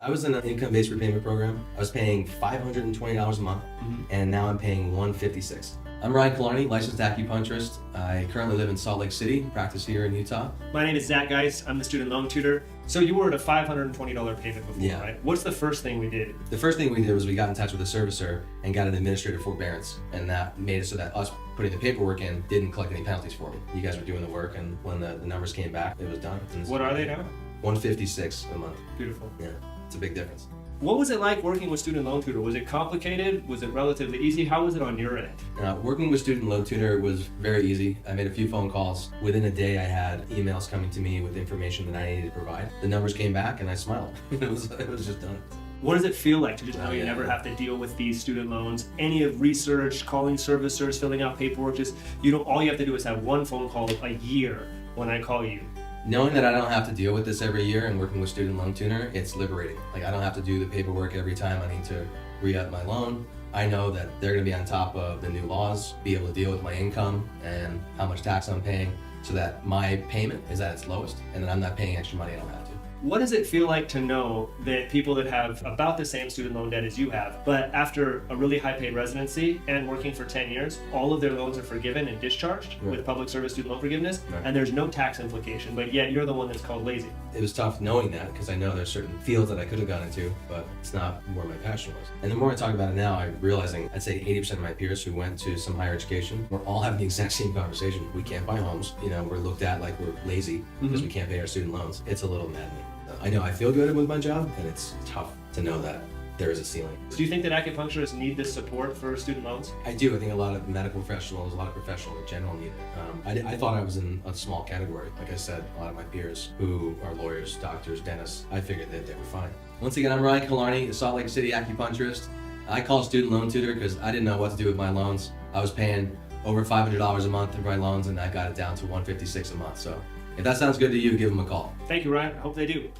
I was in an income-based repayment program. I was paying $520 a month, and now I'm paying $156. I'm Ryan Kilarny, licensed acupuncturist. I currently live in Salt Lake City, practice here in Utah. My name is Zack, Geist. I'm the Student Loan Tutor. So you were at a $520 payment before, right? What's the first thing we did? The first thing we did was we got in touch with the servicer and got an administrative forbearance, and that made it so that us putting the paperwork in didn't collect any penalties for me. You guys were doing the work, and when the numbers came back, it was done. What are they now? $156 a month. Beautiful. Yeah, it's a big difference. What was it like working with Student Loan Tutor? Was it complicated? Was it relatively easy? How was it on your end? Working with Student Loan Tutor was very easy. I made a few phone calls. Within a day, I had emails coming to me with information that I needed to provide. The numbers came back, and I smiled. it was just done. What does it feel like to just know you never have to deal with these student loans? Any of research, calling servicers, filling out paperwork, just all you have to do is have one phone call a year when I call you. Knowing that I don't have to deal with this every year and working with Student Loan Tutor, it's liberating. Like, I don't have to do the paperwork every time I need to re-up my loan. I know that they're gonna be on top of the new laws, be able to deal with my income and how much tax I'm paying so that my payment is at its lowest and that I'm not paying extra money I don't have to. What does it feel like to know that people that have about the same student loan debt as you have, but after a really high paid residency and working for 10 years, all of their loans are forgiven and discharged with public service student loan forgiveness, and there's no tax implication, but yet you're the one that's called lazy? It was tough knowing that because I know there's certain fields that I could have gone into, but it's not where my passion was. And the more I talk about it now, I'm realizing I'd say 80% of my peers who went to some higher education, we're all having the exact same conversation. We can't buy homes. You know, we're looked at like we're lazy because we can't pay our student loans. It's a little maddening. I know I feel good with my job, and it's tough to know that there is a ceiling. Do you think that acupuncturists need this support for student loans? I do. I think a lot of medical professionals, a lot of professionals in general need it. I thought I was in a small category. Like I said, a lot of my peers who are lawyers, doctors, dentists, I figured that they were fine. Once again, I'm Ryan Kilarny, a Salt Lake City acupuncturist. I call Student Loan Tutor because I didn't know what to do with my loans. I was paying over $500 a month for my loans, and I got it down to $156 a month. So if that sounds good to you, give them a call. Thank you, Ryan. I hope they do.